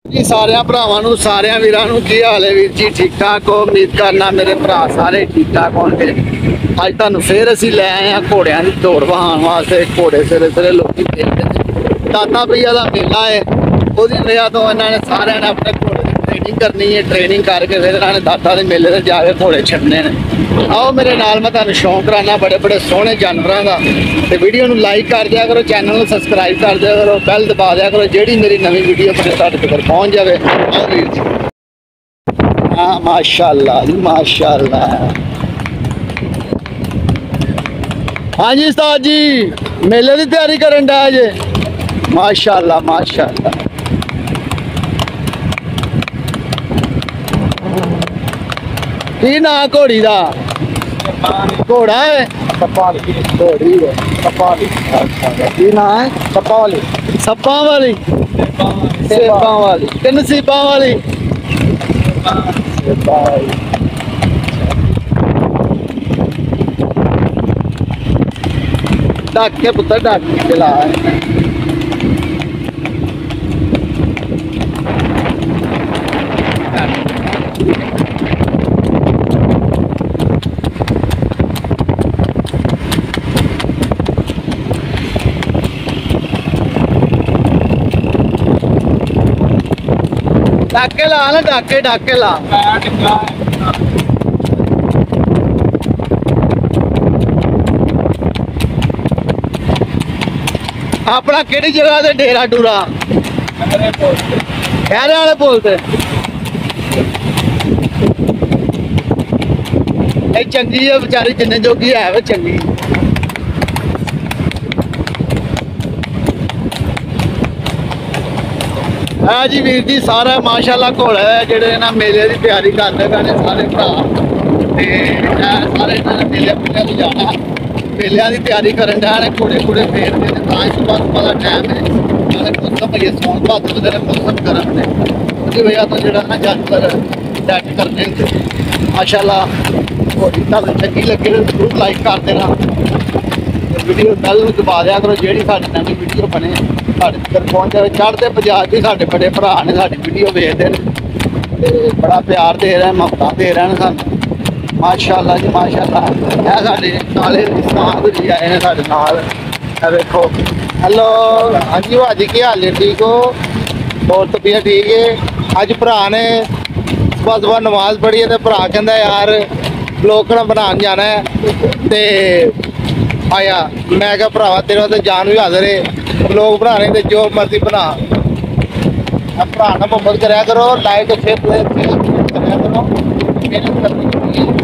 जी सारे भरावां सारे वीरां की हाल है वीर जी? ठीक ठाक हो? उम्मीद करना मेरे भरा सारे ठीक ठाक होंगे। अज तुहानूं फिर असीं लै आए हैं घोड़ियां की दौड़ बहाउण वास्ते। घोड़े सवेरे सवेरे लोग खेलते हैं। दाता भैया का मेला है, उसकी वजह तो इन्होंने सारे ने अपने घोड़े की ट्रेनिंग करनी है। ट्रेनिंग करके फिर इन्होंने दाता के मेले से जाके घोड़े छड्डने ने। आओ मेरे नाल, मैं तुहानूं शौक कराना बड़े बड़े सोहने जानवरों का। तो वीडियो में लाइक कर दिया करो, चैनल को सबसक्राइब कर दिया करो, बैल दबा दिया करो, जी मेरी नवी वीडियो अपने तुहाडे तक पहुँच जाए। आओ वीर जी। हाँ माशाअल्लाह जी माशाअल्लाह। हाँ जी उस्ताद जी, मेले की तैयारी करन डे जे? माशाअल्लाह माशाअल्लाह। की ना घोड़ी का? घोड़ा है घोड़ी है। की ना है? सप्पा वाली सेबा वाली कि नसीबा वाली? ढक के पुत्र ढक के ला। ढाके ला ना, ढाके ला। अपना केड़ी जगह से डेरा डूरा? खैरे वाले बोलते चंगी है बेचारी, जिन्ने जोगी है वो चंगी। है जी वीर जी सारा माशाअल्लाह घोड़े जेडे ना मेले की तैयारी करते पे सारे भरा। सारे मेले मुले जाना, मेलिया की तैयारी करन डे। घोड़े घोड़े फेरते हैं सुबह सुबह का टाइम है। मौसम है सौन भादर के मौसम गर्म है, उसकी वजह तो जो ना जानवर डेट करने होंगे। माशाअल्लाह घोड़ी तुहानूं चंगी लगे तो जरूर लाइक कर देना, वीडियो बैल दबा दिया करो, जी साडी नवी वीडियो बने साढ़े तक पहुँच जाए। चढ़ते पंजाब भी साढ़े बड़े भरा ने साडी वीडियो देखते हैं, बड़ा प्यार दे रहे हैं, मुहब्बत दे रहे हैं सानूं। माशाअल्लाह जी माशाअल्लाह। है साडे नाले उस्ताद जी आए हैं साडे नाल, देखो। हेलो हाँ जी भाजी की हाल है? ठीक हो? और तबीयत ठीक है? अज भरा ने सुबह सुबह नमाज पढ़ी है तो भरा कहता यार ब्लॉग बनाने जाना है तो आया। मैं क्या भरावा तेरे तो जान भी हाजिर है, ब्लॉग बनाने तो जो मर्जी बना। भरा ना मोहब्बत कराया करो, लाइक शेयर कराया करो, मेहनत करनी चाहिए।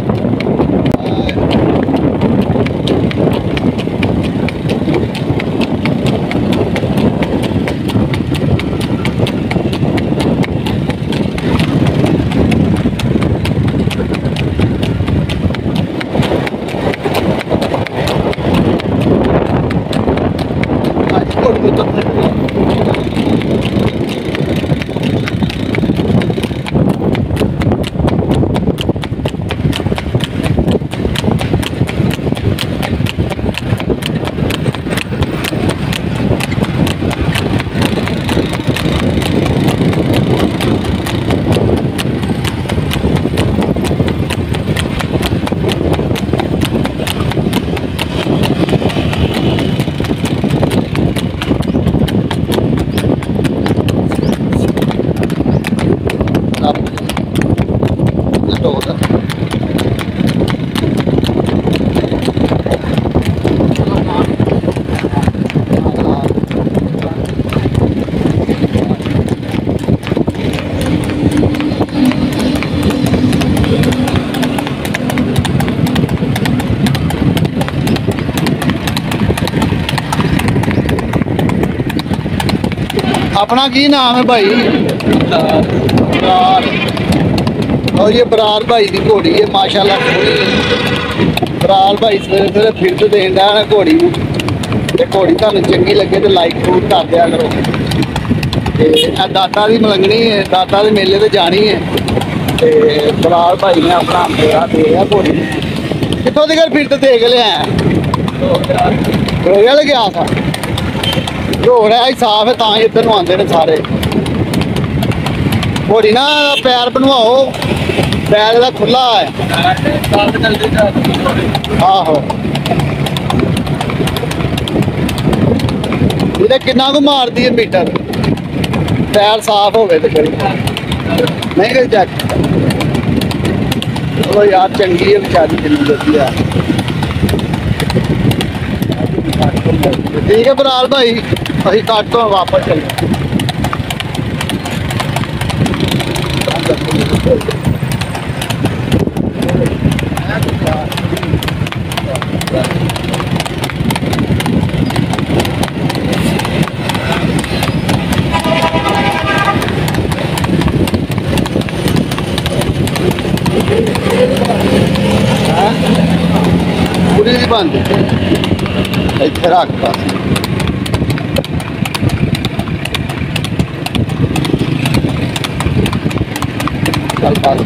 अपना की नाम है भाई? बरार। और ये बरार भाई की घोड़ी है माशाल्लाह। बरार भाई सवेरे सवेरे फिरत देन डा है घोड़ी। घोड़ी तुहानूं चंगी लगे तो लाइक जरूर कर दिया करो। दाता की मलंगनी है, दाता के मेले तो जानी है। बरार भाई ने अपना मेरा दे घोड़ी कितों की फिरत दे के लिया? रोया गया था। रोड है साफ है, इधर आते हैं सारे। घोड़ी ना पैर बनवाओ, पैर का खुला है। आहो ये किन्ना को मारती है मीटर, पैर साफ हो गए तो नहीं कहीं चेक। चलो यार चंगी है बेचारी, जिंदगी होती है। ठीक है बराल भाई, अभी काट तो वापस चले। पूरी नहीं बंद इतने रखता। चल पास